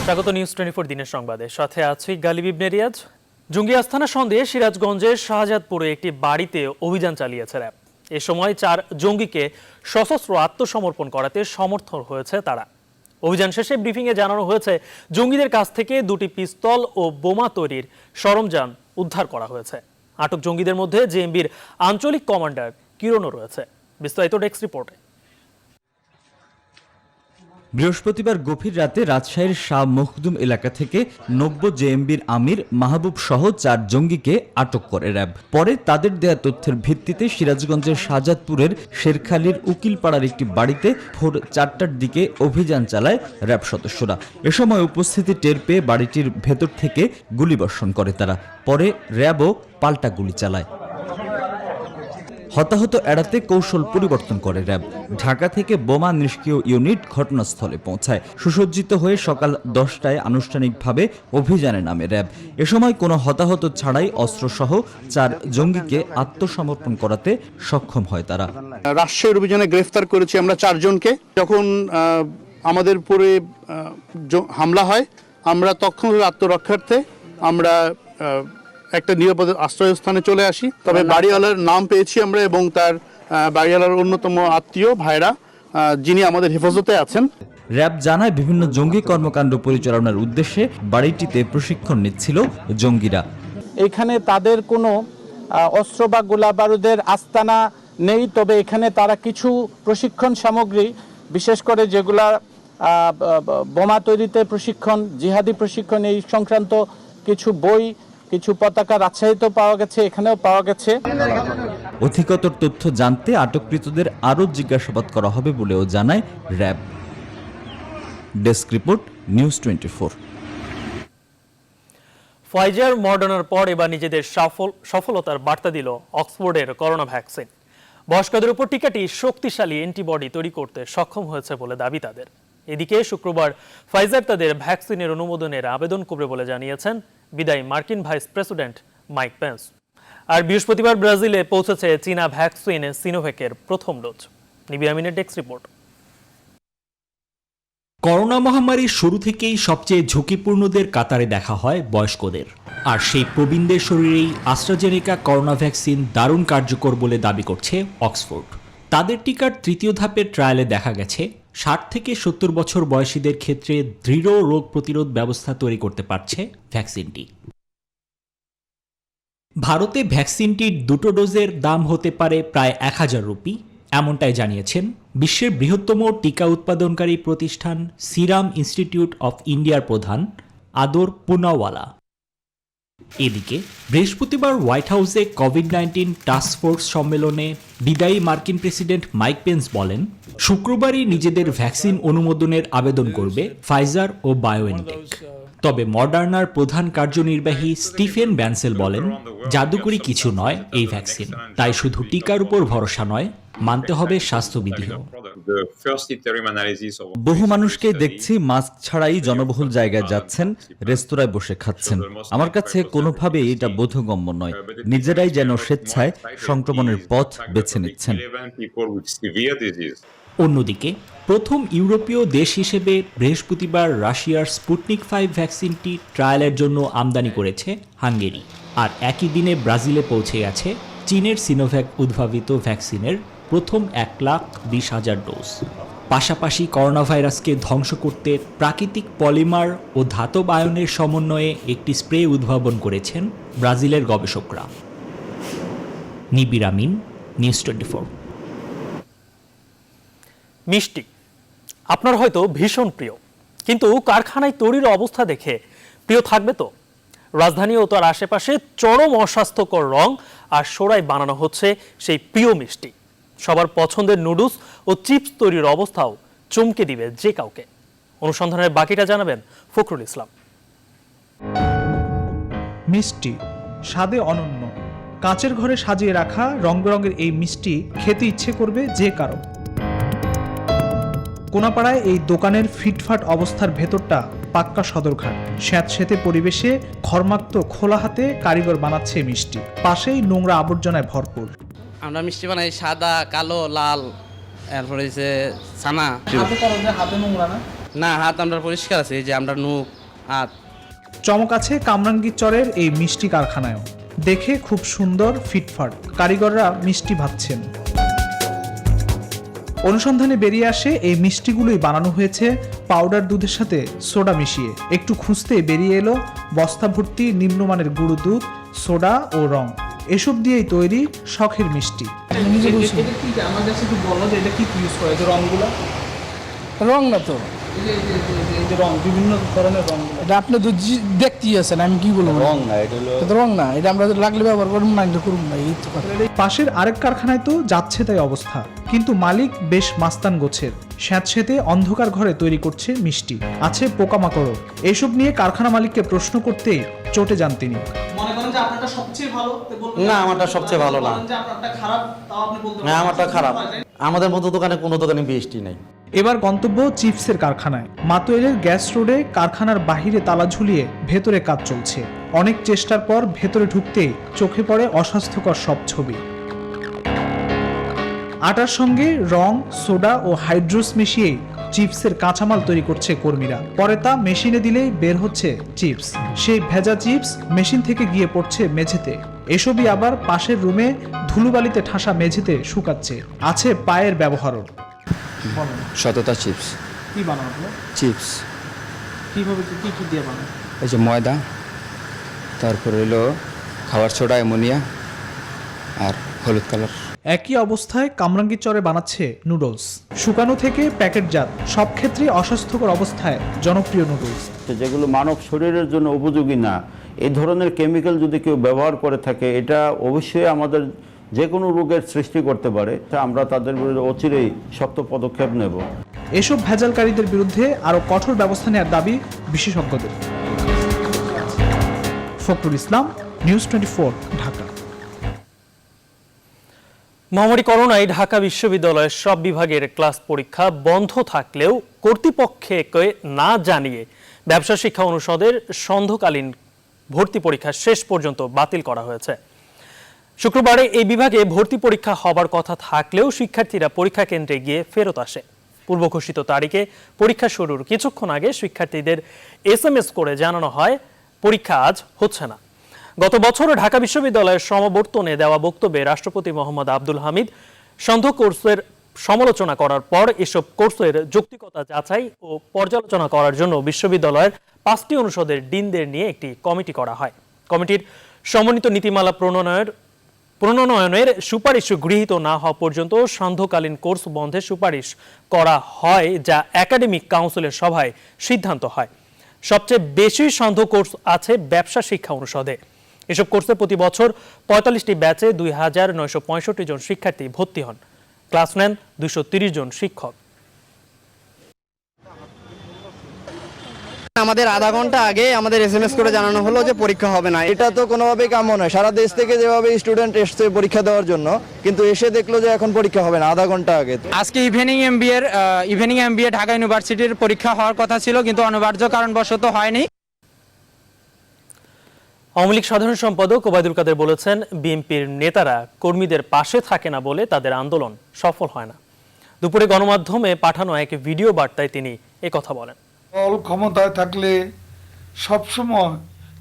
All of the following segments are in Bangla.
স্বাগত নিউজ 24 দিনের সংবাদে সাথে আছি গালিব ইবনে রিয়াজ। জঙ্গি আস্তানা সন্দেহে সিরাজগঞ্জের শাহজাদপুরে একটি বাড়িতে অভিযান চালিয়েছে র্যাব। এ সময় 4 জঙ্গিকে সশস্ত্র আত্মসমর্পণ করাতে সমর্থ হয়েছে তারা। অভিযান শেষে ব্রিফিংয়ে জানানো হয়েছে জঙ্গিদের কাছ থেকে 2টি পিস্তল ও বোমা তৈরির সরঞ্জাম উদ্ধার করা হয়েছে। আটক জঙ্গিদের মধ্যে জেএমবির আঞ্চলিক কমান্ডার কিরণও রয়েছে। বিস্তারিত ডেস্ক রিপোর্টে। বৃহস্পতিবার গভীর রাতে রাজশাহীর শাহ মখদুম এলাকা থেকে 90 জেএমবির আমির মাহবুব সহ 4 জঙ্গিকে আটক করে র্যাব। পরে তাদের দেয়া তথ্যের ভিত্তিতে সিরাজগঞ্জের শাহজাদপুরের শেরখালীর উকিলপাড়ার একটি বাড়িতে ভোর 4টার দিকে অভিযান চালায় র্যাব সদস্যরা। এ সময় উপস্থিতি টের পেয়ে বাড়িটির ভেতর থেকে গুলিবর্ষণ করে তারা। পরে র্যাবও পাল্টা গুলি চালায়। হতাহত এড়াতে কৌশল পরিবর্তন করে র্যাব। ঢাকা থেকে বোমা নিষ্ক্রিয় ইউনিট ঘটনাস্থলে পৌঁছায়। সুসজ্জিত হয়ে সকাল 10টায় আনুষ্ঠানিকভাবে অভিযানে নামে র্যাব। এ সময় কোনো হতাহত ছাড়াই অস্ত্রসহ 4 জঙ্গিকে আত্মসমর্পণ করাতে সক্ষম হয় তারা। রাজশাহীর অভিযানে গ্রেফতার করেছি আমরা 4 জনকে। যখন আমাদের উপরে হামলা হয়, আমরা তৎক্ষণাৎ আত্মরক্ষার্থে আমরা একটা নিরাপদ আশ্রয়স্থানে চলে আসি। তবে বাড়িওয়ালার নাম পেয়েছি আমরা এবং তার বাড়িওয়ালার অন্যতম আত্মীয় ভাইরা যিনি আমাদের হেফাজতে আছেন। র্যাব জানায় বিভিন্ন জঙ্গি কর্মকাণ্ড পরিচালনার উদ্দেশ্যে বাড়িটিতে প্রশিক্ষণ নিচ্ছিল জঙ্গিরা। এখানে তাদের কোনো অস্ত্র বা গোলা বারুদের আস্তানা নেই, তবে এখানে তারা কিছু প্রশিক্ষণ সামগ্রী, বিশেষ করে যেগুলা বোমা তৈরিতে প্রশিক্ষণ, জিহাদি প্রশিক্ষণ, এই সংক্রান্ত কিছু বই, কিছু পতাকা রাজশাহীতেও পাওয়া গেছে, এখানেও পাওয়া গেছে। অধিকতর তথ্য জানতে আটককৃতদের আরও জিজ্ঞাসাবাদ করা হবে বলেও জানায় RAB. Desk report, news 24। Pfizer মডার্নার পর এবার নিজেদের সফলতার বার্তা দিল অক্সফোর্ডের করোনা ভ্যাকসিন। বয়স্কদের উপর টিকাটি শক্তিশালী অ্যান্টিবডি তৈরি করতে সক্ষম হয়েছে বলে দাবি তাদের। এদিকে শুক্রবার ফাইজার তাদের ভ্যাকসিনের অনুমোদনের আবেদন করবে বলে জানিয়েছেন বিদায়ী মার্কিন ভাইস প্রেসিডেন্ট মাইক পেন্স। আর বৃহস্পতিবার ব্রাজিলে পৌঁছেছে চীনা ভ্যাকসিন সিনোভ্যাকের প্রথম ডোজ। নিবির আমিনের ডেস্ক রিপোর্ট। করোনা মহামারীর শুরু থেকেই সবচেয়ে ঝুঁকিপূর্ণদের কাতারে দেখা হয় বয়স্কদের। আর সেই প্রবীণদের শরীরেই অ্যাস্ট্রাজেনেকা করোনা ভ্যাকসিন দারুণ কার্যকর বলে দাবি করছে অক্সফোর্ড। তাদের টিকার 3য় ধাপের ট্রায়ালে দেখা গেছে 60 থেকে 70 বছর বয়সীদের ক্ষেত্রে দৃঢ় রোগ প্রতিরোধ ব্যবস্থা তৈরি করতে পারছে ভ্যাকসিনটি। ভারতে ভ্যাকসিনটির 2টো ডোজের দাম হতে পারে প্রায় 1000 রুপি, এমনটাই জানিয়েছেন বিশ্বের বৃহত্তম টিকা উৎপাদনকারী প্রতিষ্ঠান সিরাম ইনস্টিটিউট অফ ইন্ডিয়ার প্রধান আদর পুনাওয়ালা। এদিকে বৃহস্পতিবার হোয়াইট হাউসে কোভিড-19 টাস্কফোর্স সম্মেলনে বিদায়ী মার্কিন প্রেসিডেন্ট মাইক পেন্স বলেন, শুক্রবারই নিজেদের ভ্যাকসিন অনুমোদনের আবেদন করবে ফাইজার ও বায়োএনটেক। তবে মডার্নার প্রধান কার্যনির্বাহী স্টিফেন ব্যানসেল বলেন, জাদুকরি কিছু নয় এই ভ্যাকসিন, তাই শুধু টিকার উপর ভরসা নয়, মানতে হবে স্বাস্থ্যবিধিও। বহু মানুষকে দেখছি মাস্ক ছাড়াই জনবহুল জায়গায় যাচ্ছেন, রেস্তোরাঁয় বসে খাচ্ছেন। আমার কাছে কোনোভাবেই এটা বোধগম্য নয়। নিজেরাই যেন স্বেচ্ছায় সংক্রমণের পথ বেছে নিচ্ছেন। অন্যদিকে প্রথম ইউরোপীয় দেশ হিসেবে বৃহস্পতিবার রাশিয়ার স্পুটনিক 5 ভ্যাকসিনটি ট্রায়ালের জন্য আমদানি করেছে হাঙ্গেরি। আর একই দিনে ব্রাজিলে পৌঁছে গেছে চীনের সিনোভ্যাক উদ্ভাবিত ভ্যাকসিনের প্রথম 1,20,000 ডোজ। পাশাপাশি করোনা ভাইরাসকে ধ্বংস করতে প্রাকৃতিক পলিমার ও ধাতব আয়নের সমন্বয়ে একটি স্প্রে উদ্ভাবন করেছেন ব্রাজিলের গবেষকরা। নিবির আমিন, নিউজ 24। মিষ্টি আপনার হয়তো ভীষণ প্রিয়, কিন্তু কারখানায় তৈরির অবস্থা দেখে প্রিয় থাকবে তো? রাজধানী ও তার আশেপাশে চরম অস্বাস্থ্যকর রং আর সোড়ায় বানানো হচ্ছে সেই প্রিয় মিষ্টি। সবার পছন্দের নুডলস ও চিপস তৈরির অবস্থাও চমকে দিবে যে কাউকে। অনুসন্ধানের বাকিটা জানাবেন ফখরুল ইসলাম। মিষ্টি স্বাদে অনন্য, কাঁচের ঘরে সাজিয়ে রাখা রং বেরঙের এই মিষ্টি খেতে ইচ্ছে করবে যে কারো। কোনাপাড়ায় এই দোকানের ফিটফাট অবস্থার ভেতরটা পাক্কা সদরঘাট। স্যাঁতসেঁতে পরিবেশে ঘর্মাক্ত খোলা হাতে কারিগর বানাচ্ছে মিষ্টি, পাশেই নোংরা আবর্জনায় ভরপুর। আমরা মিষ্টি বানাই সাদা, কালো, লাল, এরপরে যে ছানা। হাতে নোংরা না? না, হাত আমরা পরিষ্কার আছে, এই যে আমরা মুখ হাত। চমক আছে কামরাঙ্গীরচরের এই মিষ্টি কারখানায়ও। দেখে খুব সুন্দর, ফিটফাট, কারিগররা মিষ্টি ভাবছেন। অনুসন্ধানে বেরিয়ে আসে এই মিষ্টিগুলোই বানানো হয়েছে পাউডার দুধের সাথে সোডা মিশিয়ে। একটু খুঁজতে বেরিয়ে এলো বস্তা ভর্তি নিম্নমানের গুঁড়ো দুধ, সোডা ও রং। এসব দিয়েই তৈরি শখের মিষ্টি। আমার কাছে একটু বলো যে এটা কি ইউজ করে, যে রংগুলো? রং না তো, এই যে রং, বিভিন্ন ধরনের রংগুলো। এটা আপনি তো দেখতেই আছেন, আমি কি বলবো? রং না, এটা তো রং না, এটা আমরা লাগলে ব্যবহার করুন না, এটা করুন না, এই তো কথা। পাশের আরেক কারখানায় তো যাচ্ছে তাই অবস্থা, কিন্তু মালিক বেশ মাস্তান গোছের। স্যাঁতসেঁতে অন্ধকার ঘরে তৈরি করছে মিষ্টি, আছে পোকামাকড়ও। এইসব নিয়ে কারখানা মালিককে প্রশ্ন করতেই চটে যান তিনি। মনে করেন যে আপনারটা সবচেয়ে ভালো, না, আমারটা সবচেয়ে ভালো না। যে আপনারটা খারাপ, তাও আপনি বলতে হ্যাঁ, আমারটা খারাপ। আমাদের মতো দোকানে কোনো দোকানে মিষ্টি নাই। এবার গন্তব্য চিপসের কারখানায়। মাতোয়েলের গ্যাস রোডে কারখানার বাহিরে তালা ঝুলিয়ে ভেতরে কাজ চলছে। অনেক চেষ্টার পর ভেতরে ঢুকতেই চোখে পড়ে অস্বাস্থ্যকর সব ছবি। আটার সঙ্গে রং, সোডা ও হাইড্রোস মিশিয়ে চিপসের কাঁচামাল তৈরি করছে কর্মীরা। পরে তা মেশিনে দিলেই বের হচ্ছে চিপস। সেই ভেজা চিপস মেশিন থেকে গিয়ে পড়ছে মেঝেতে। এসবই আবার পাশের রুমে ধুলোবালিতে ঠাসা মেঝেতে শুকাচ্ছে। আছে পায়ের ব্যবহারও। সততা চিপস। কি বানানো? চিপস কিভাবে, কি কি দিয়ে বানানো? এই যে ময়দা, তারপরে হলো খাবার সোডা, অ্যামোনিয়া আর হলুদ কালার। একই অবস্থায় কামরাঙ্গীরচরে বানাচ্ছে নুডলস। শুকানো থেকে প্যাকেটজাত, সব ক্ষেত্রে অস্বাস্থ্যকর অবস্থায় জনপ্রিয় নুডলস। যেগুলো মানব শরীরের জন্য উপযোগী না, এই ধরনের কেমিক্যাল যদি কেউ ব্যবহার করে থাকে, এটা অবশ্যই আমাদের যে কোনো রোগের সৃষ্টি করতে পারে। আমরা তাদের বিরুদ্ধে অচিরেই শক্ত পদক্ষেপ নেব। এসব ভেজালকারীদের বিরুদ্ধে আরও কঠোর ব্যবস্থা নেওয়ার দাবি বিশেষজ্ঞদের। ফখরুল ইসলাম, নিউজ 24, ঢাকা। মহামারী করোনায় ঢাকা বিশ্ববিদ্যালয়ের সব বিভাগের ক্লাস পরীক্ষা বন্ধ থাকলেও কর্তৃপক্ষকে না জানিয়ে ব্যবসা শিক্ষা অনুষদের সন্ধ্যাকালীন ভর্তি পরীক্ষা শেষ পর্যন্ত বাতিল করা হয়েছে। শুক্রবারে এই বিভাগে ভর্তি পরীক্ষা হবার কথা থাকলেও শিক্ষার্থীরা পরীক্ষা কেন্দ্রে গিয়ে ফেরত আসে। পূর্ব ঘোষিত তারিখে পরীক্ষা শুরুর কিছুক্ষণ আগে শিক্ষার্থীদের SMS করে জানানো হয় পরীক্ষা আজ হচ্ছে না। গত বছর ঢাকা বিশ্ববিদ্যালয়ের সমাবর্তনে দেওয়া বক্তব্যে রাষ্ট্রপতি মোহাম্মদ আব্দুল হামিদ সন্ধ্যা কোর্সের সমালোচনা করার পর এসব কোর্সের যৌক্তিকতা যাচাই ও পর্যালোচনা করার জন্য বিশ্ববিদ্যালয়ের 5টি অনুষদের ডিনদের নিয়ে একটি কমিটি করা হয়। কমিটির সমন্বিত নীতিমালা প্রণয়নের সুপারিশ গৃহীত না হওয়া পর্যন্ত সান্ধ্যকালীন কোর্স বন্ধের সুপারিশ করা হয়, যা একাডেমিক কাউন্সিলের সভায় সিদ্ধান্ত হয়। সবচেয়ে বেশি সান্ধ্য কোর্স আছে ব্যবসা শিক্ষা অনুষদে। এসব কোর্সে প্রতি বছর 45টি ব্যাচে 2965 জন শিক্ষার্থী ভর্তি হন। ক্লাস নেন 230 জন শিক্ষক। আমাদের আধা ঘন্টা আগে আমাদের SMS করে জানানো হলো যে পরীক্ষা হবে না। এটা তো কোনোভাবেই কাম্য নয়। সারা দেশ থেকে যেভাবে স্টুডেন্ট এসছে পরীক্ষা দেওয়ার জন্য, কিন্তু এসে দেখলো যে এখন পরীক্ষা হবে না আধা ঘন্টা আগে। আজকে ইভিনিং MBA ঢাকা ইউনিভার্সিটির পরীক্ষা হওয়ার কথা ছিল, কিন্তু অনিবার্য কারণবশত হয়নি। আওয়ামী লীগ সাধারণ সম্পাদক ওবায়দুল কাদের বলেছেন, বিএনপির নেতারা কর্মীদের পাশে থাকে না বলে তাদের আন্দোলন সফল হয় না। দুপুরে গণমাধ্যমে পাঠানো এক ভিডিও বার্তায় তিনি একথা বলেন। দল ক্ষমতায় থাকলে সবসময়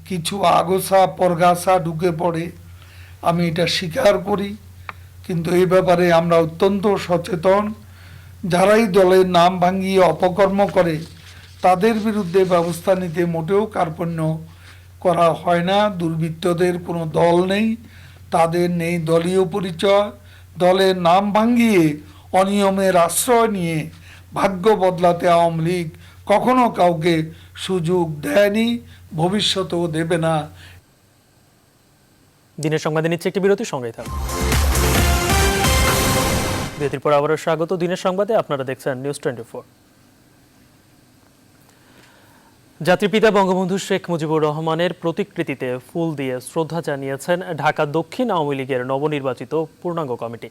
কিছু আগোছা পরগাছা ঢুকে পড়ে, আমি এটা স্বীকার করি, কিন্তু এই ব্যাপারে আমরা অত্যন্ত সচেতন। যারাই দলের নাম ভাঙিয়ে অপকর্ম করে তাদের বিরুদ্ধে ব্যবস্থা নিতে মোটেও কার্পণ্য করা হয় না। দুর্বৃত্তদের কোনো দল নেই, তাদের নেই দলীয় পরিচয়। দলের নাম ভাঙিয়ে অনিয়মের আশ্রয় নিয়ে ভাগ্য বদলাতে আওয়ামী লীগ কখনো কাউকে সুযোগ দেয়নি, ভবিষ্যতেও দেবে না। দিনের সংবাদে নিচ্ছে একটি বিরতি, সঙ্গেই থাকুন। বিরতির পর আবারও স্বাগত দিনের সংবাদে। আপনারা দেখছেন নিউজ 24। জাতির পিতা বঙ্গবন্ধু শেখ মুজিবুর রহমানের প্রতিকৃতিতে ফুল দিয়ে শ্রদ্ধা জানিয়েছেন ঢাকা দক্ষিণ আওয়ামী লীগের নবনির্বাচিত পূর্ণাঙ্গ কমিটি।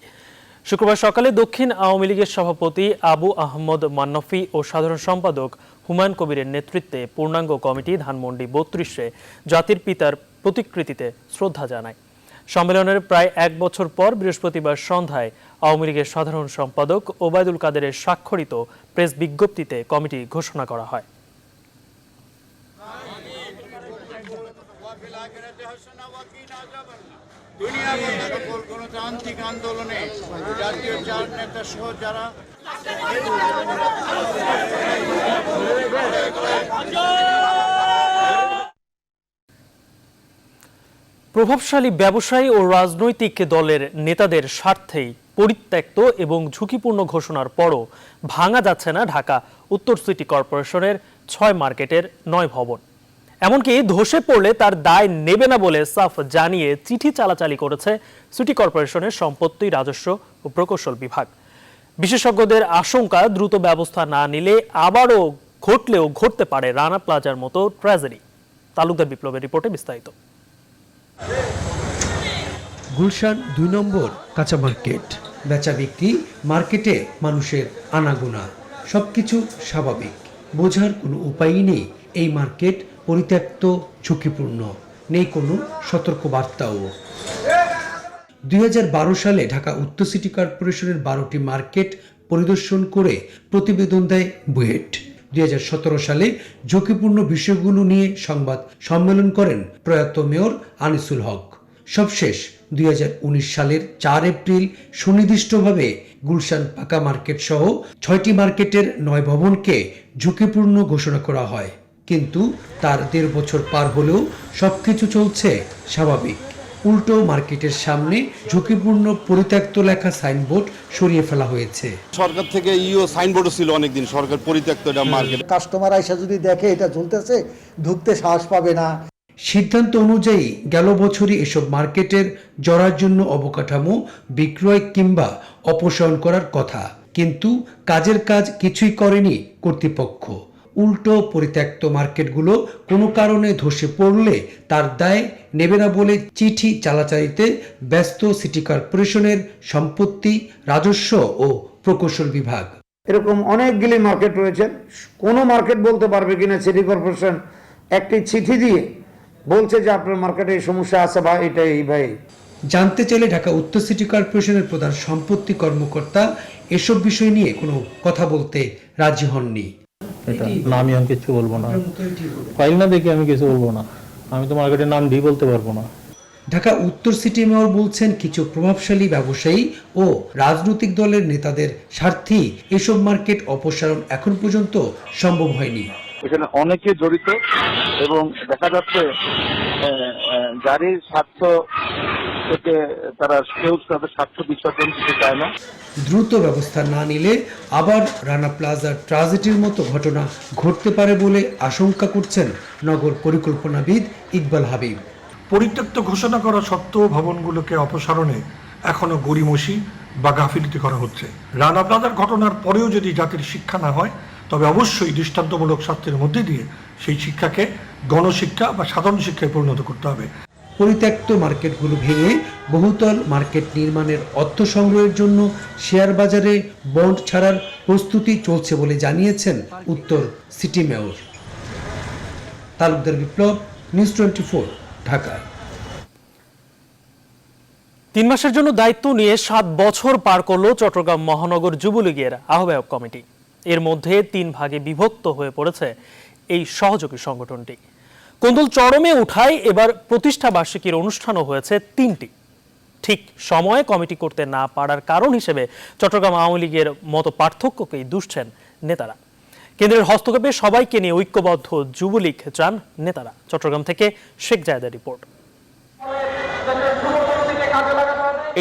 শুক্রবার সকালে দক্ষিণ আওয়ামী লীগের সভাপতি আবু আহমদ মান্নফি ও সাধারণ সম্পাদক হুমায়ুন কবিরের নেতৃত্বে পূর্ণাঙ্গ কমিটি ধানমন্ডি 32-এ জাতির পিতার প্রতিকৃতিতে শ্রদ্ধা জানায়। সম্মেলনের প্রায় এক বছর পর বৃহস্পতিবার সন্ধ্যায় আওয়ামী লীগের সাধারণ সম্পাদক ওবায়দুল কাদেরের স্বাক্ষরিত প্রেস বিজ্ঞপ্তিতে কমিটি ঘোষণা করা হয়। গণতান্ত্রিক আন্দোলনে জাতীয় চার নেতা সহ যারা প্রভাবশালী ব্যবসায়ী ও রাজনৈতিক দলের নেতাদের স্বার্থেই পরিত্যক্ত এবং ঝুঁকিপূর্ণ ঘোষণার পরও ভাঙা যাচ্ছে না ঢাকা উত্তর সিটি কর্পোরেশনের 6 মার্কেটের 9 ভবন। এমনকি ধসে পড়লে তার দায় নেবে না বলে সাফ জানিয়ে চিঠি চালাচালি করেছে সিটি কর্পোরেশনের সম্পত্তি, রাজস্ব ও প্রকৌশল বিভাগ। বিশেষজ্ঞদের আশঙ্কা, দ্রুত ব্যবস্থা না নিলে আবারও ঘটলেও ঘটতে পারে রানা প্লাজার মতো ট্র্যাজেডি। তালুকদার বিপ্লবের রিপোর্টে বিস্তারিত। গুলশান 2 নম্বর কাঁচা মার্কেট, বেচা বিক্রি, মার্কেটে মানুষের আনাগোনা, সবকিছু স্বাভাবিক। বোঝার কোনো উপায়ই নেই এই মার্কেট পরিত্যক্ত, ঝুঁকিপূর্ণ, নেই কোনো সতর্কবার্তাও। 2012 সালে ঢাকা উত্তর সিটি কর্পোরেশনের 12টি মার্কেট পরিদর্শন করে প্রতিবেদন দেয় বুয়েট। 2017 সালে ঝুঁকিপূর্ণ বিষয়গুলো নিয়ে সংবাদ সম্মেলন করেন প্রয়াত মেয়র আনিসুল হক। সবশেষ 2019 সালের 4 এপ্রিল সুনির্দিষ্টভাবে গুলশান পাকা মার্কেট সহ 6টি মার্কেটের 9 ভবনকে ঝুঁকিপূর্ণ ঘোষণা করা হয়। কিন্তু তার 1.5 বছর পার হলেও সবকিছু চলছে স্বাভাবিক। উল্টো মার্কেটের সামনে ঝুঁকিপূর্ণ পরিত্যক্ত লেখা সাইনবোর্ড সরিয়ে ফেলা হয়েছে। সরকার থেকে সাইনবোর্ডও ছিল অনেকদিন, সরকার পরিত্যক্ত মার্কেট। কাস্টমার আইসা যদি দেখে এটা চলতেছে, ঢুকতে সাহস পাবে না। সিদ্ধান্ত অনুযায়ী গেল বছরই এসব মার্কেটের জড়ার জন্য অবকাঠামো বিক্রয় কিংবা অপসারণ করার কথা, কিন্তু কাজের কাজ কিছুই করেনি কর্তৃপক্ষ। উল্টো পরিত্যক্ত মার্কেটগুলো কোনো কারণে ধসে পড়লে তার দায় নেবে না বলে চিঠি চালাচালিতে ব্যস্ত সিটি কর্পোরেশনের সম্পত্তি, রাজস্ব ও প্রকৌশল বিভাগ। এরকম অনেকগুলি মার্কেট রয়েছে, কোন মার্কেট বলতে পারবে কিনা সিটি কর্পোরেশন একটি চিঠি দিয়ে বলছে যে আপনার মার্কেটে এই সমস্যা আছে বা এটা এই ভাই। জানতে চাইলে ঢাকা উত্তর সিটি কর্পোরেশনের প্রধান সম্পত্তি কর্মকর্তা এসব বিষয় নিয়ে কোনো কথা বলতে রাজি হননি। আমি কিছু বলবো না, ফাইল না দেখে আমি কিছু বলবো না, আমি তো মার্কেটের নাম দিয়ে বলতে পারবো না। ঢাকা উত্তর সিটি মেয়র বলছেন কিছু প্রভাবশালী ব্যবসায়ী ও রাজনৈতিক দলের নেতাদের স্বার্থেই এসব মার্কেট অপসারণ এখন পর্যন্ত সম্ভব হয়নি। এখানে অনেকে জড়িত এবং দেখা যাচ্ছে গাড়ির স্বার্থ থেকে তারা কেউ তাদের স্বার্থ বিসর্জন দিতে চায় না। দ্রুত ব্যবস্থা না নিলে আবার রানা প্লাজার ট্র্যাজেডির মতো ঘটনা ঘটতে পারে বলে আশঙ্কা করছেন নগর পরিকল্পনাবিদ ইকবাল হাবিব। পরিত্যক্ত ঘোষণা করা সত্ত্বেও ভবনগুলোকে অপসারণে এখনো গড়িমসি বা গাফিলতি করা হচ্ছে। রানা প্লাজার ঘটনার পরেও যদি জাতির শিক্ষা না হয়, তবে অবশ্যই দৃষ্টান্তমূলক শাস্তির মধ্যে দিয়ে সেই শিক্ষাকে গণশিক্ষা বা সাধারণ শিক্ষায় পরিণত করতে হবে। পরিত্যক্ত মার্কেটগুলো ভেঙে বহুতল মার্কেট নির্মাণের অর্থ সংগ্রহের জন্য শেয়ার বাজারে বন্ড ছাড়ার প্রস্তুতি চলছে বলে জানিয়েছেন উত্তর সিটি মেয়র। তালুকদার বিপ্লব, নিউজ 24, ঢাকা। 3 মাসের জন্য দায়িত্ব নিয়ে 7 বছর পার করল চট্টগ্রাম মহানগর যুবলীগের আহ্বায়ক কমিটি। এর মধ্যে 3 ভাগে বিভক্ত হয়ে পড়েছে এই সহযোগী সংগঠনটি। কোন্দল চরমে উঠায় এবার প্রতিষ্ঠা বার্ষিকীর অনুষ্ঠানও হয়েছে 3টি। ঠিক সময়ে কমিটি করতে না পারার কারণ হিসেবে চট্টগ্রাম আওয়ামী লীগের মতো পার্থক্যকেই দুষছেন নেতারা। কেন্দ্রের হস্তক্ষেপে সবাইকে নিয়ে ঐক্যবদ্ধ যুবলীগ চান নেতারা। চট্টগ্রাম থেকে শেখ জায়েদের রিপোর্ট।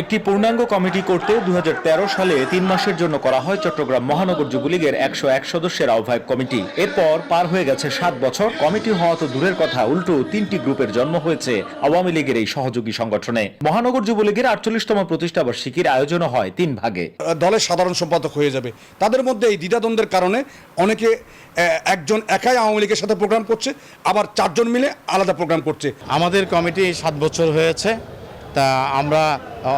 একটি পূর্ণাঙ্গ কমিটি করতে 2013 সালে 3 মাসের জন্য করা হয় চট্টগ্রাম মহানগর যুবলীগের 101 সদস্যের আহ্বায়ক কমিটি। এরপর পার হয়ে গেছে 7 বছর। কমিটি হওয়া তো দূরের কথা, উল্টো 3টি গ্রুপের জন্ম হয়েছে আওয়ামী লীগের এই সহযোগী সংগঠনে। মহানগর যুবলীগের 48তম প্রতিষ্ঠা বার্ষিকীর আয়োজন হয় 3 ভাগে। দলের সাধারণ সম্পাদক হয়ে যাবে, তাদের মধ্যে এই দ্বিধাদ্বন্দ্বের কারণে অনেকে একজন একাই আওয়ামী লীগের সাথে প্রোগ্রাম করছে, আবার 4 জন মিলে আলাদা প্রোগ্রাম করছে। আমাদের কমিটি 7 বছর হয়েছে, তা আমরা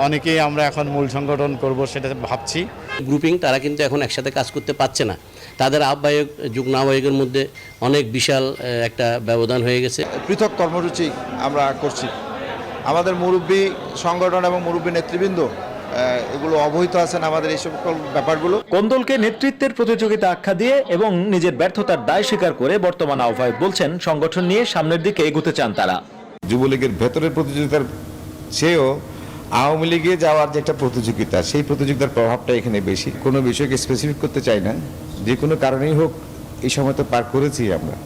অনেকেই আমরা এখন মূল সংগঠন করব সেটা ভাবছি। গ্রুপিং তারা কিন্তু এখন একসাথে কাজ করতে পারছে না, তাদের আহ্বায়ক যুগ্ম আহ্বায়কের মধ্যে অনেক বিশাল একটা ব্যবধান হয়ে গেছে। পৃথক কর্মসূচি আমরা করছি। আমাদের মুরব্বী সংগঠন এবং মুরব্বী নেতৃবৃন্দ এগুলো অবহিত আছেন আমাদের এই সকল ব্যাপারগুলো। কোন্দলকে নেতৃত্বের প্রতিযোগিতা আখ্যা দিয়ে এবং নিজের ব্যর্থতার দায় স্বীকার করে বর্তমান আহ্বায়ক বলছেন সংগঠন নিয়ে সামনের দিকে এগোতে চান তারা। যুবলীগের ভেতরের প্রতিযোগিতার চেয়েও আওয়ামী লীগে যাওয়ার যে একটা প্রতিযোগিতা, সেই প্রতিযোগিতার প্রভাবটা এখানে বেশি। কোনো বিষয়কে স্পেসিফিক করতে চাই না, যে কোনো কারণেই হোক এই সময় তো পার করেছি আমরা,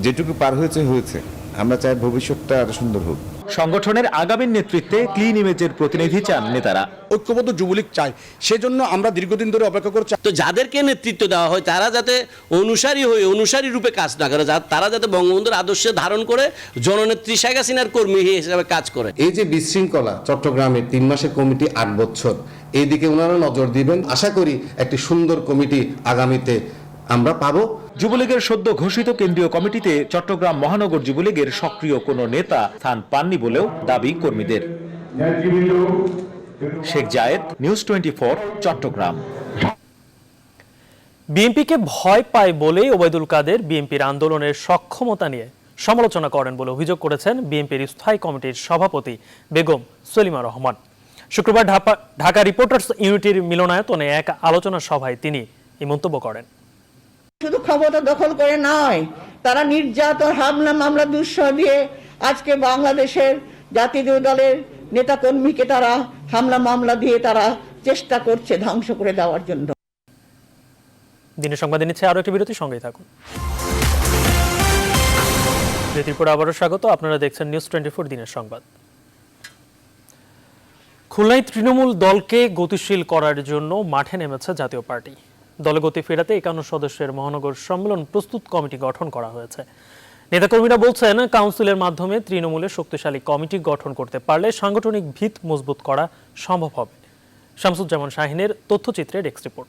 যেটুকু পার হয়েছে হয়েছে, আমরা চাই ভবিষ্যৎটা আরো সুন্দর হোক। সংগঠনের আগামী নেতৃত্বে ক্লিন ইমেজের প্রতিনিধি চান নেতারা। ঐক্যবদ্ধ যুবলীগ চাই, সেজন্য আমরা দীর্ঘদিন ধরে অপেক্ষা করছি। তো যাদেরকে নেতৃত্ব দেওয়া হয় তারা যাতে অনুসারী রূপে কাজ না করে, তারা যাতে বঙ্গবন্ধুর আদর্শে ধারণ করে জননেত্রী শেখ হাসিনার কর্মী হিসেবে কাজ করে। এই যে বিশৃঙ্খলা চট্টগ্রামের 3 মাসের কমিটি 8 বছর, এই দিকে ওনারা নজর দিবেন। আশা করি একটি সুন্দর কমিটি আগামীতে আমরা পাবো। যুবলীগের সদ্য ঘোষিত কেন্দ্রীয় কমিটিতে চট্টগ্রাম মহানগর যুবলীগের সক্রিয় কোনো নেতা স্থান পাননি বলেও দাবি কর্মীদের। শেখ জায়েদ, নিউজ 24, চট্টগ্রাম। বিএনপিকে ভয় পায় বলেই ওবায়দুল কাদের বিএনপির আন্দোলনের সক্ষমতা নিয়ে সমালোচনা করেন বলে অভিযোগ করেছেন বিএনপির স্থায়ী কমিটির সভাপতি বেগম সলিমা রহমান। শুক্রবার ঢাকা রিপোর্টার্স ইউনিটির মিলনায়তনে এক আলোচনা সভায় তিনি এই মন্তব্য করেন। শুধু ক্ষমতা দখল করে নয়, তারা নির্যাতন, হামলা, মামলা দুঃসহ দিয়ে আজকে বাংলাদেশের জাতীয় দলের নেতাকর্মীকে তারা হামলা মামলা দিয়ে তারা চেষ্টা করছে ধ্বংস করে দেওয়ার জন্য। দিনের সংবাদে নিচ্ছে আরো একটি বিরতি, সঙ্গেই থাকুন। বিরতির পর আবারও স্বাগত, আপনারা দেখছেন নিউজ 24 দিনের সংবাদ। খুলনায় তৃণমূল দলকে গতিশীল করার জন্য মাঠে নেমেছে জাতীয় পার্টি। দলে গতি ফেরাতে 51 সদস্যের মহানগর সম্মেলন প্রস্তুত কমিটি গঠন করা হয়েছে। নেতাকর্মীরা বলছেন, কাউন্সিলের মাধ্যমে তৃণমূলের শক্তিশালী কমিটি গঠন করতে পারলে সাংগঠনিক ভিত মজবুত করা সম্ভব হবে। শামসুজ্জামান শাহিনের তথ্যচিত্রে ডেস্ক রিপোর্ট।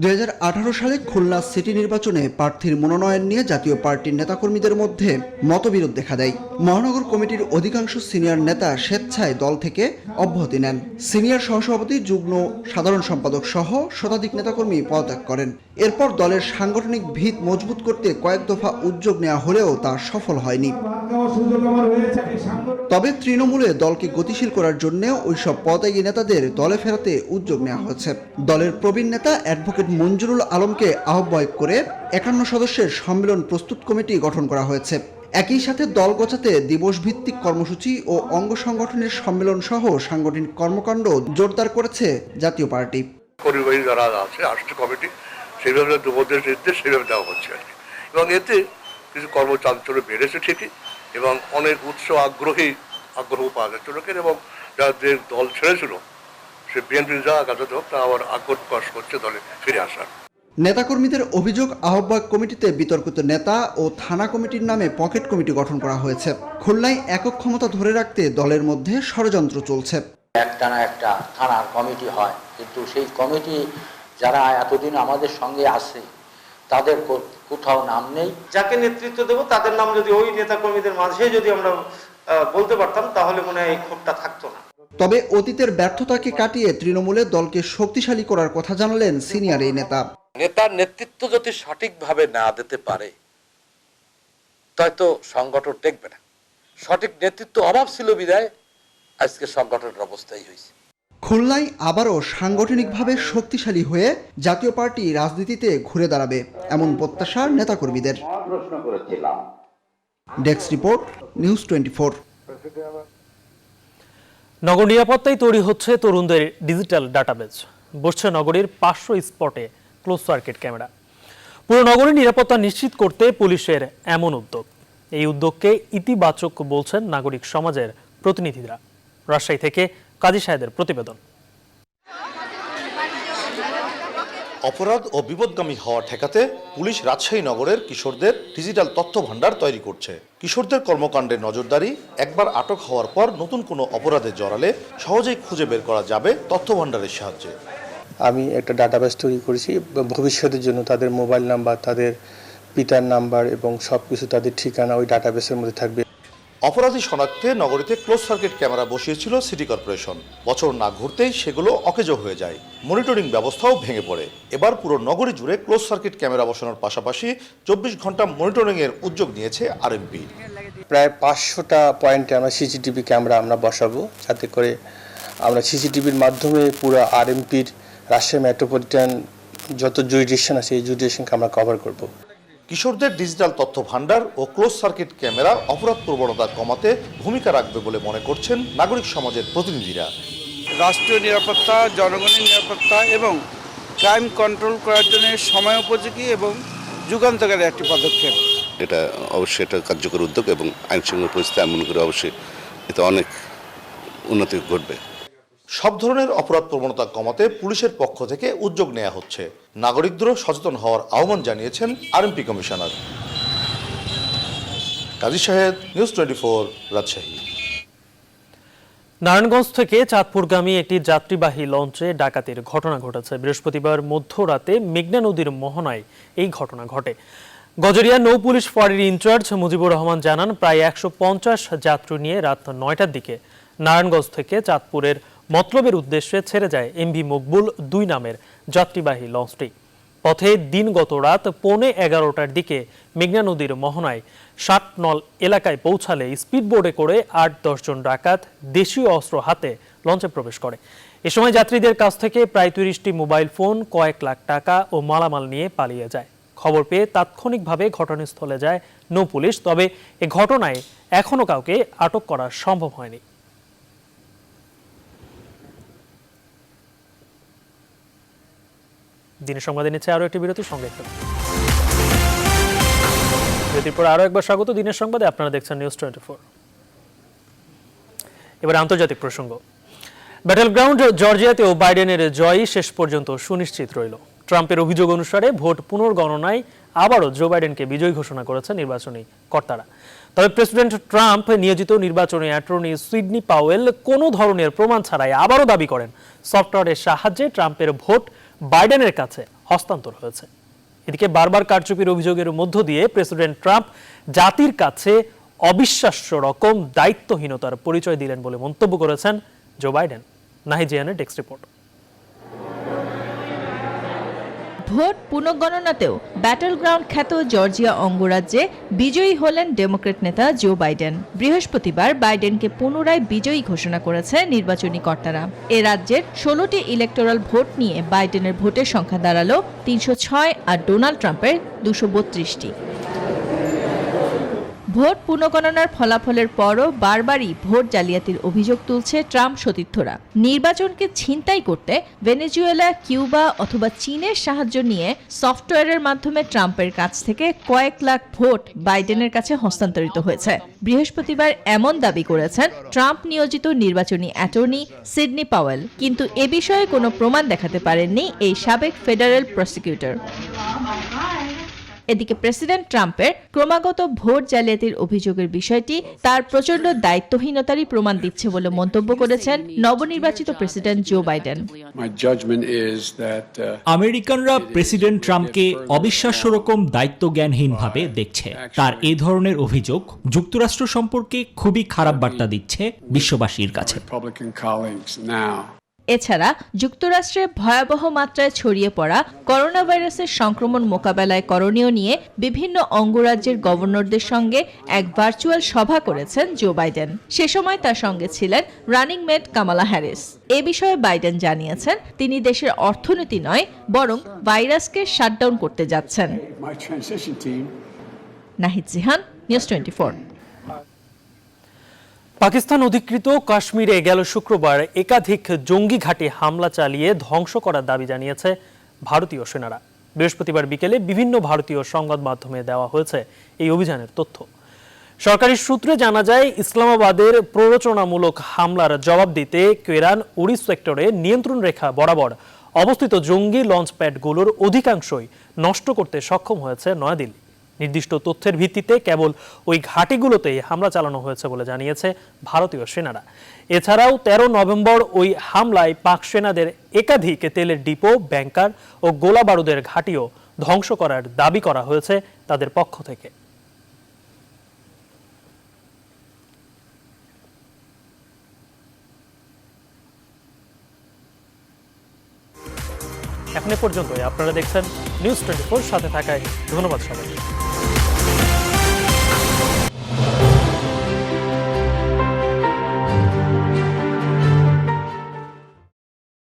2018 সালে খুলনা সিটি নির্বাচনে প্রার্থীর মনোনয়ন নিয়ে জাতীয় পার্টির নেতাকর্মীদের মধ্যে মতবিরোধ দেখা দেয়। মহানগর কমিটির অধিকাংশ সিনিয়র নেতা স্বেচ্ছায় দল থেকে অব্যাহতি নেন। সিনিয়র সহসভাপতি, যুগ্ম সাধারণ সম্পাদক সহ শতাধিক নেতাকর্মী পদত্যাগ করেন। এরপর দলের সাংগঠনিক ভিত মজবুত করতে কয়েক দফা উদ্যোগ নেওয়া হলেও তা সফল হয়নি। তবে তৃণমূলে দলকে গতিশীল করার জন্য ওইসব পদত্যাগী নেতাদের দলে ফেরাতে উদ্যোগ নেওয়া হয়েছে। দলের প্রবীণ নেতা অ্যাডভোকেট মঞ্জুরুল আলমকে আহ্বায়ক করে 51 সদস্যের সম্মেলন প্রস্তুত কমিটি গঠন করা হয়েছে। একই সাথে দল গোছাতে দিবসভিত্তিক কর্মসূচি ও অঙ্গ সংগঠনের সম্মেলন সহ সাংগঠনিক কর্মকাণ্ড জোরদার করেছে জাতীয় পার্টি। পরিবাহী যারা আছে রাষ্ট্র কমিটি, সেইভাবে উপদেশ নির্দেশ সেইভাবে দেওয়া হচ্ছে আর কি। এবং এতে কিছু কর্মচাঞ্চল্য বেড়েছে ঠিকই, এবং অনেক আগ্রহ পাওয়া যাচ্ছে লোকের, এবং যাদের দল ছেড়েছিল সে বিএনপি যা কাজে হোক তা আবার আগ্রহ প্রকাশ করছে দলে ফিরে আসার। নেতাকর্মীদের অভিযোগ, আহ্বায়ক কমিটিতে বিতর্কিত নেতা ও থানা কমিটির নামে পকেট কমিটি গঠন করা হয়েছে। খুলনায় একক ক্ষমতা ধরে রাখতে দলের মধ্যে ষড়যন্ত্র চলছে। একটানা একটা থানার কমিটি হয়, কিন্তু সেই কমিটি যারা এতদিন আমাদের সঙ্গে আছে তাদের কোথাও নাম নেই। যাকে নেতৃত্ব দেব তাদের নাম যদি ওই নেতাকর্মীদের মাঝে যদি আমরা বলতে পারতাম তাহলে মনে হয় এই ক্ষোভটা থাকতো না। তবে অতীতের ব্যর্থতাকে কাটিয়ে তৃণমূলে দলকে শক্তিশালী করার কথা জানালেন সিনিয়র এই নেতা। নেতার নেতৃত্ব যদি সঠিকভাবে না দিতে পারে হয়তো সংগঠন টেকবে না। সঠিক নেতৃত্ব অভাব ছিল বিধায় আজকে সংগঠনের অবস্থাই হয়েছে। খুলনায় আবারও সাংগঠনিকভাবে শক্তিশালী হয়ে জাতীয় পার্টি রাজনীতিতে ঘুরে দাঁড়াবে এমন প্রত্যাশা নেতাকর্মীদের। Desk report, news 24। নগর নিরাপত্তায় তৈরি হচ্ছে তরুণদের ডিজিটাল ডাটাবেজ। বসছে নগরীর 500 স্পটে ক্লোজ সার্কিট ক্যামেরা। পুরো নগরীর নিরাপত্তা নিশ্চিত করতে পুলিশের এমন উদ্যোগ। এই উদ্যোগকে ইতিবাচক বলছেন নাগরিক সমাজের প্রতিনিধিরা। রাজশাহী থেকে কাজী সাহেদের প্রতিবেদন। অপরাধ ও বিপদগামী হওয়া ঠেকাতে পুলিশ রাজশাহী নগরের কিশোরদের ডিজিটাল তথ্য ভান্ডার তৈরি করছে। কিশোরদের কর্মকাণ্ডে নজরদারি, একবার আটক হওয়ার পর নতুন কোনো অপরাধে জড়ালে সহজেই খুঁজে বের করা যাবে তথ্য ভান্ডারের সাহায্যে। আমি একটা ডাটাবেস তৈরি করেছি ভবিষ্যতের জন্য। তাদের মোবাইল নাম্বার, তাদের পিতার নাম্বার এবং সব কিছু তাদের ঠিকানা ওই ডাটাবেসের মধ্যে থাকবে। অপরাধী শনাক্তে নগরীতে ক্লোজ সার্কিট ক্যামেরা বসিয়েছিল সিটি কর্পোরেশন। বছর না ঘুরতেই সেগুলো অকেজো হয়ে যায়, মনিটরিং ব্যবস্থাও ভেঙে পড়ে। এবার পুরো নগরী জুড়ে ক্লোজ সার্কিট ক্যামেরা বসানোর পাশাপাশি 24 ঘন্টা মনিটরিংয়ের উদ্যোগ নিয়েছে আরএমপি। প্রায় 500টা পয়েন্টে আমরা সিসিটিভি ক্যামেরা আমরা বসাবো, যাতে করে আমরা সিসিটিভির মাধ্যমে পুরো আরএমপির রাজশাহী মেট্রোপলিটন যত জুরিডিকশন আছে এই জুরিডিকশনকে আমরা কভার করব। কিশোরদের ডিজিটাল তথ্য ভান্ডার ও ক্লোজ সার্কিট ক্যামেরা অপরাধ প্রবণতা কমাতে ভূমিকা রাখবে বলে মনে করছেন নাগরিক সমাজের প্রতিনিধিরা। রাষ্ট্রীয় নিরাপত্তা, জনগণের নিরাপত্তা এবং ক্রাইম কন্ট্রোল করার জন্য সময়োপযোগী এবং যুগান্তকারী একটি পদক্ষেপ। এটা অবশ্যই একটা কার্যকর উদ্যোগ এবং আইন শৃঙ্খলা পরিস্থিতি আমি মনে করি অবশ্যই এতে অনেক উন্নতি ঘটবে। সব ধরনের অপরাধ প্রবণতা কমাতে পুলিশের পক্ষ থেকে উদ্যোগ নেওয়া হচ্ছে। নাগরিকদেরও সচেতন হওয়ার আহ্বান জানিয়েছেন আরএমপি কমিশনার। কাজী শাহেদ, নিউজ 24, রাজশাহী। নারায়ণগঞ্জ থেকে চাঁদপুরগামী একটি যাত্রীবাহী লঞ্চে ডাকাতির ঘটনা ঘটেছে। বৃহস্পতিবার মধ্যরাতে মেঘনা নদীর মোহনায় এই ঘটনা ঘটে। গজরিয়া নৌ পুলিশ ফাঁড়ির ইনচার্জ মুজিবুর রহমান জানান, প্রায় 150 যাত্রী নিয়ে রাত 9টার দিকে নারায়ণগঞ্জ থেকে চাঁদপুরের মতলবের উদ্দেশ্যে ছেড়ে যায় এমভি মকবুল 2 নামের যাত্রীবাহী লঞ্চটি। পথে দিনগত রাত 11:15টার দিকে মেঘনা নদীর মোহনায় 60 নল এলাকায় পৌঁছালে স্পিডবোটে করে 8-10 জন ডাকাত দেশীয় অস্ত্র হাতে লঞ্চে প্রবেশ করে। এ সময় যাত্রীদের কাছ থেকে প্রায় 30টি মোবাইল ফোন, কয়েক লাখ টাকা ও মালামাল নিয়ে পালিয়ে যায়। খবর পেয়ে তাৎক্ষণিকভাবে ঘটনাস্থলে যায় নৌ পুলিশ, তবে এ ঘটনায় এখনো কাউকে আটক করা সম্ভব হয়নি। দিনের সংবাদে নিচ্ছে আরো একটি বিরতির সঙ্গে বিরতির পর আরো একবার স্বাগত দিনের সংবাদে। আপনারা দেখছেন নিউজ 24। এবার আন্তর্জাতিক প্রসঙ্গ। ব্যাটল গ্রাউন্ড জর্জিয়াতেও বাইডেনের জয় শেষ পর্যন্ত সুনিশ্চিত রইল। ট্রাম্পের অভিযোগ অনুসারে ভোট পুনর্গণনায় আবারও জো বাইডেনকে বিজয়ী ঘোষণা করেছে নির্বাচনী কর্তারা। তবে প্রেসিডেন্ট ট্রাম্প নিয়োজিত নির্বাচনী অ্যাটর্নি সিডনি পাওয়েল কোনো ধরনের প্রমাণ ছাড়াই আবারও দাবি করেন সফটওয়্যারের সাহায্যে ট্রাম্পের ভোট বাইডেনের কাছে হস্তান্তর হয়েছে। এদিকে বারবার কারচুপির অভিযোগের মধ্য দিয়ে প্রেসিডেন্ট ট্রাম্প জাতির কাছে অবিশ্বাস্য রকম দায়িত্বহীনতার পরিচয় দিলেন বলে মন্তব্য করেছেন জো বাইডেন। নাহিজিয়ানের ডেস্ক রিপোর্ট। ভোট পুনর্গণনাতেও ব্যাটল গ্রাউন্ড খ্যাত জর্জিয়া অঙ্গরাজ্যে বিজয়ী হলেন ডেমোক্র্যাট নেতা জো বাইডেন। বৃহস্পতিবার বাইডেনকে পুনরায় বিজয়ী ঘোষণা করেছে নির্বাচনী কর্তারা। এ রাজ্যের 16টি ইলেকটোরাল ভোট নিয়ে বাইডেনের ভোটের সংখ্যা দাঁড়ালো 306 আর ডোনাল্ড ট্রাম্পের 232টি। ভোট পুনর্গণনার ফলাফলের পরও বারবারই ভোট জালিয়াতির অভিযোগ তুলছে ট্রাম্প সতীর্থরা। নির্বাচনকে ছিনতাই করতে ভেনেজুয়েলা, কিউবা অথবা চীনের সাহায্য নিয়ে সফটওয়্যারের মাধ্যমে ট্রাম্পের কাছ থেকে কয়েক লাখ ভোট বাইডেনের কাছে হস্তান্তরিত হয়েছে। বৃহস্পতিবার এমন দাবি করেছেন ট্রাম্প নিয়োজিত নির্বাচনী অ্যাটর্নি সিডনি পাওয়েল, কিন্তু এ বিষয়ে কোনো প্রমাণ দেখাতে পারেননি এই সাবেক ফেডারেল প্রসিকিউটর। এদিকে প্রেসিডেন্ট ট্রাম্পের ক্রমাগত ভোট জালিয়াতির অভিযোগের বিষয়টি তার প্রচণ্ড দায়িত্বহীনতারই প্রমাণ দিচ্ছে বলে মন্তব্য করেছেন নবনির্বাচিত প্রেসিডেন্ট জো বাইডেন। আমেরিকানরা প্রেসিডেন্ট ট্রাম্পকে অবিশ্বাস্য রকম দায়িত্বজ্ঞানহীনভাবে দেখছে। তার এই ধরনের অভিযোগ যুক্তরাষ্ট্র সম্পর্কে খুবই খারাপ বার্তা দিচ্ছে বিশ্ববাসীর কাছে। এছাড়া যুক্তরাষ্ট্রে ভয়াবহ মাত্রায় ছড়িয়ে পড়া করোনা ভাইরাসের সংক্রমণ মোকাবেলায় করণীয় নিয়ে বিভিন্ন অঙ্গরাজ্যের গভর্নরদের সঙ্গে এক ভার্চুয়াল সভা করেছেন জো বাইডেন। সে সময় তার সঙ্গে ছিলেন রানিং মেট কামালা হ্যারিস। এ বিষয়ে বাইডেন জানিয়েছেন তিনি দেশের অর্থনীতি নয় বরং ভাইরাসকে শাটডাউন করতে যাচ্ছেন। নাহিদ জিহান, নিউজ 24। পাকিস্তান অধিকৃত কাশ্মীরে গেল শুক্রবার একাধিক জঙ্গি ঘাঁটি হামলা চালিয়ে ধ্বংস করার দাবি জানিয়েছে ভারতীয় সেনারা। বৃহস্পতিবার বিকেলে বিভিন্ন ভারতীয় সংবাদ মাধ্যমে দেওয়া হয়েছে এই অভিযানের তথ্য। সরকারি সূত্রে জানা যায়, ইসলামাবাদের প্ররোচনামূলক হামলার জবাব দিতে কেরান উড়ি সেক্টরে নিয়ন্ত্রণ রেখা বরাবর অবস্থিত জঙ্গি লঞ্চপ্যাডগুলোর অধিকাংশই নষ্ট করতে সক্ষম হয়েছে নয়াদিল্লি। নির্দিষ্ট তথ্যের ভিত্তিতে কেবল ওই ঘাঁটিগুলোতেই হামলা চালানো হয়েছে বলে জানিয়েছে ভারতীয় সেনারা। এছাড়াও 13 নভেম্বর ওই হামলায় পাক সেনাদের একাধিক তেলের ডিপো, ব্যাংকার ও গোলা বারুদের ঘাঁটিও ধ্বংস করার দাবি করা হয়েছে তাদের পক্ষ থেকে। এখন এ পর্যন্তই। আপনারা দেখছেন নিউজ 24, সাথে থাকায় ধন্যবাদ সবাইকে।